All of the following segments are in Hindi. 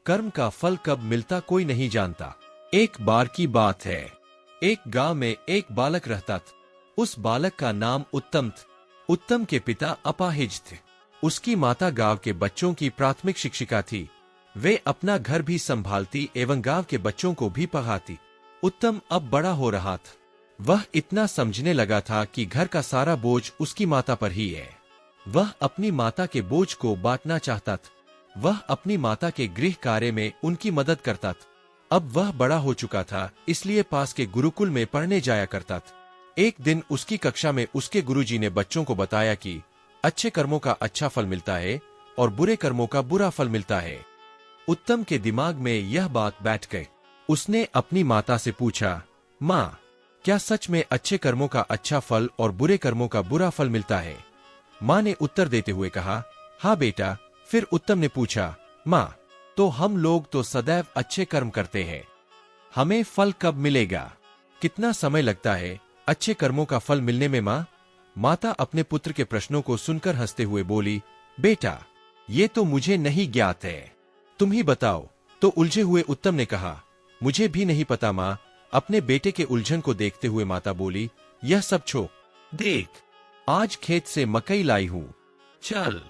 कर्म का फल कब मिलता कोई नहीं जानता। एक बार की बात है, एक गांव में एक बालक रहता था। उस बालक का नाम उत्तम था। उत्तम के पिता अपाहिज थे। उसकी माता गांव के बच्चों की प्राथमिक शिक्षिका थी। वे अपना घर भी संभालती एवं गांव के बच्चों को भी पढ़ाती। उत्तम अब बड़ा हो रहा था। वह इतना समझने लगा था कि घर का सारा बोझ उसकी माता पर ही है। वह अपनी माता के बोझ को बांटना चाहता था। वह अपनी माता के गृह कार्य में उनकी मदद करता था। अब वह बड़ा हो चुका था, इसलिए पास के गुरुकुल में पढ़ने जाया करता था। एक दिन उसकी कक्षा में उसके गुरुजी ने बच्चों को बताया कि अच्छे कर्मों का अच्छा फल मिलता है और बुरे कर्मों का बुरा फल मिलता है। उत्तम के दिमाग में यह बात बैठ गई। उसने अपनी माता से पूछा, माँ, क्या सच में अच्छे कर्मों का अच्छा फल और बुरे कर्मों का बुरा फल मिलता है? माँ ने उत्तर देते हुए कहा, हाँ बेटा। फिर उत्तम ने पूछा, माँ, तो हम लोग तो सदैव अच्छे कर्म करते हैं, हमें फल कब मिलेगा? कितना समय लगता है अच्छे कर्मों का फल मिलने में? माँ, माता अपने पुत्र के प्रश्नों को सुनकर हंसते हुए बोली, बेटा, ये तो मुझे नहीं ज्ञात है, तुम ही बताओ। तो उलझे हुए उत्तम ने कहा, मुझे भी नहीं पता माँ। अपने बेटे के उलझन को देखते हुए माता बोली, यह सब छोड़, देख, आज खेत से मकई लाई हूँ, चल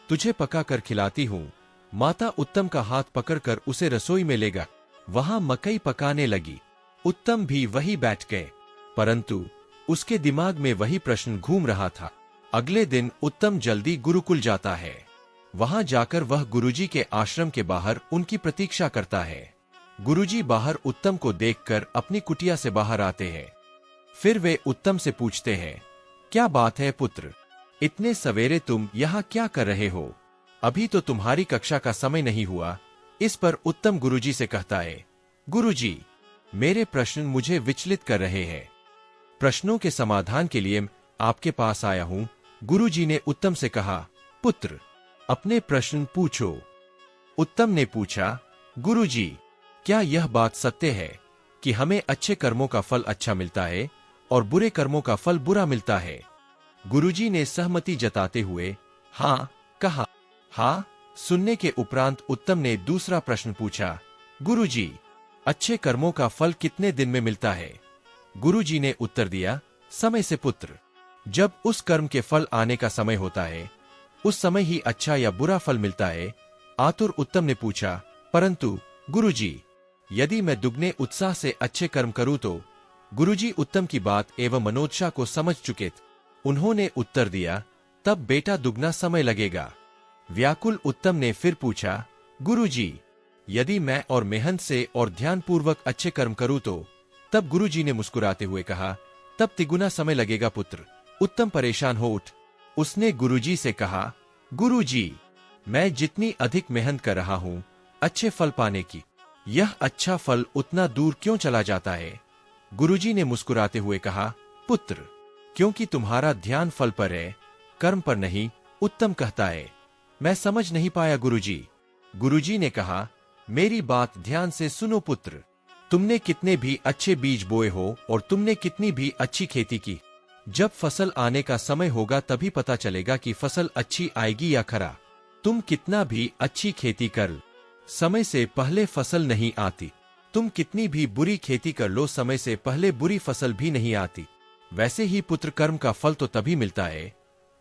तुझे पका कर खिलाती हूँ। माता उत्तम का हाथ पकड़कर उसे रसोई में ले गई। वहां मकई पकाने लगी। उत्तम भी वही बैठ गए, परंतु उसके दिमाग में वही प्रश्न घूम रहा था। अगले दिन उत्तम जल्दी गुरुकुल जाता है। वहां जाकर वह गुरुजी के आश्रम के बाहर उनकी प्रतीक्षा करता है। गुरुजी बाहर उत्तम को देखकर अपनी कुटिया से बाहर आते हैं। फिर वे उत्तम से पूछते हैं, क्या बात है पुत्र, इतने सवेरे तुम यहाँ क्या कर रहे हो? अभी तो तुम्हारी कक्षा का समय नहीं हुआ। इस पर उत्तम गुरुजी से कहता है, गुरुजी, मेरे प्रश्न मुझे विचलित कर रहे हैं। प्रश्नों के समाधान के लिए आपके पास आया हूँ। गुरुजी ने उत्तम से कहा, पुत्र, अपने प्रश्न पूछो। उत्तम ने पूछा, गुरुजी, क्या यह बात सत्य है कि हमें अच्छे कर्मों का फल अच्छा मिलता है और बुरे कर्मों का फल बुरा मिलता है? गुरुजी ने सहमति जताते हुए हाँ कहा। हाँ सुनने के उपरांत उत्तम ने दूसरा प्रश्न पूछा, गुरुजी, अच्छे कर्मों का फल कितने दिन में मिलता है? गुरुजी ने उत्तर दिया, समय से पुत्र। जब उस कर्म के फल आने का समय होता है, उस समय ही अच्छा या बुरा फल मिलता है। आतुर उत्तम ने पूछा, परंतु गुरुजी, यदि मैं दुगने उत्साह से अच्छे कर्म करूं तो? गुरुजी उत्तम की बात एवं मनोदशा को समझ चुके थे। उन्होंने उत्तर दिया, तब बेटा दुगना समय लगेगा। व्याकुल उत्तम ने फिर पूछा, गुरुजी, यदि मैं और मेहनत से और ध्यानपूर्वक अच्छे कर्म करूं तो? तब गुरुजी ने मुस्कुराते हुए कहा, तब तिगुना समय लगेगा पुत्र। उत्तम परेशान हो उठ। उसने गुरुजी से कहा, गुरुजी, मैं जितनी अधिक मेहनत कर रहा हूं अच्छे फल पाने की, यह अच्छा फल उतना दूर क्यों चला जाता है? गुरुजी ने मुस्कुराते हुए कहा, पुत्र, क्योंकि तुम्हारा ध्यान फल पर है, कर्म पर नहीं। उत्तम कहता है, मैं समझ नहीं पाया गुरुजी। गुरुजी ने कहा, मेरी बात ध्यान से सुनो पुत्र। तुमने कितने भी अच्छे बीज बोए हो और तुमने कितनी भी अच्छी खेती की, जब फसल आने का समय होगा तभी पता चलेगा कि फसल अच्छी आएगी या खरा। तुम कितना भी अच्छी खेती कर, समय से पहले फसल नहीं आती। तुम कितनी भी बुरी खेती कर लो, समय से पहले बुरी फसल भी नहीं आती। वैसे ही पुत्र, कर्म का फल तो तभी मिलता है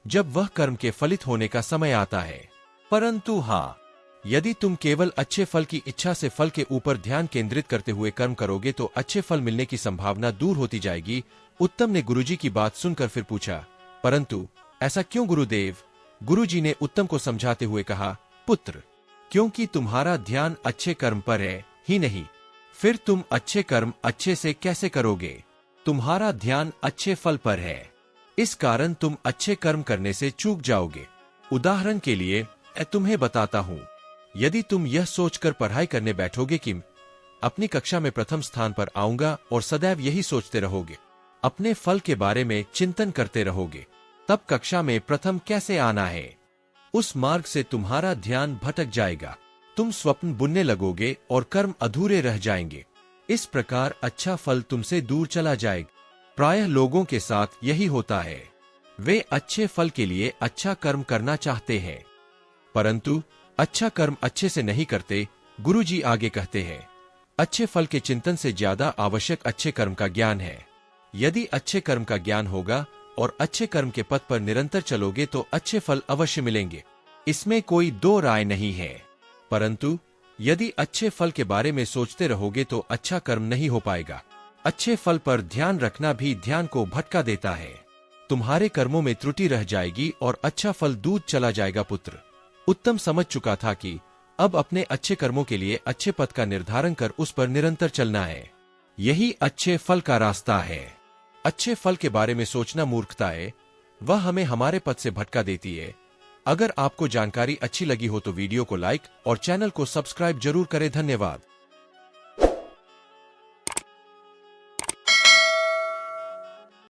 जब वह कर्म के फलित होने का समय आता है। परंतु हाँ, यदि तुम केवल अच्छे फल की इच्छा से फल के ऊपर ध्यान केंद्रित करते हुए कर्म करोगे तो अच्छे फल मिलने की संभावना दूर होती जाएगी। उत्तम ने गुरुजी की बात सुनकर फिर पूछा, परंतु ऐसा क्यों गुरुदेव? गुरुजी ने उत्तम को समझाते हुए कहा, पुत्र, क्योंकि तुम्हारा ध्यान अच्छे कर्म पर है ही नहीं, फिर तुम अच्छे कर्म अच्छे से कैसे करोगे? तुम्हारा ध्यान अच्छे फल पर है, इस कारण तुम अच्छे कर्म करने से चूक जाओगे। उदाहरण के लिए तुम्हें बताता हूँ, यदि तुम यह सोचकर पढ़ाई करने बैठोगे कि अपनी कक्षा में प्रथम स्थान पर आऊंगा और सदैव यही सोचते रहोगे, अपने फल के बारे में चिंतन करते रहोगे, तब कक्षा में प्रथम कैसे आना है? उस मार्ग से तुम्हारा ध्यान भटक जाएगा। तुम स्वप्न बुनने लगोगे और कर्म अधूरे रह जाएंगे। इस प्रकार अच्छा फल तुमसे दूर चला जाएगा। प्रायः लोगों के साथ यही होता है। वे अच्छे फल के लिए अच्छा कर्म करना चाहते हैं, परंतु अच्छा कर्म अच्छे से नहीं करते, गुरुजी आगे कहते हैं, अच्छे फल के चिंतन से ज्यादा आवश्यक अच्छे कर्म का ज्ञान है। यदि अच्छे कर्म का ज्ञान होगा और अच्छे कर्म के पथ पर निरंतर चलोगे तो अच्छे फल अवश्य मिलेंगे, इसमें कोई दो राय नहीं है। परंतु यदि अच्छे फल के बारे में सोचते रहोगे तो अच्छा कर्म नहीं हो पाएगा। अच्छे फल पर ध्यान रखना भी ध्यान को भटका देता है। तुम्हारे कर्मों में त्रुटि रह जाएगी और अच्छा फल दूध चला जाएगा। पुत्र उत्तम समझ चुका था कि अब अपने अच्छे कर्मों के लिए अच्छे पथ का निर्धारण कर उस पर निरंतर चलना है। यही अच्छे फल का रास्ता है। अच्छे फल के बारे में सोचना मूर्खता है, वह हमें हमारे पथ से भटका देती है। अगर आपको जानकारी अच्छी लगी हो तो वीडियो को लाइक और चैनल को सब्सक्राइब जरूर करें। धन्यवाद।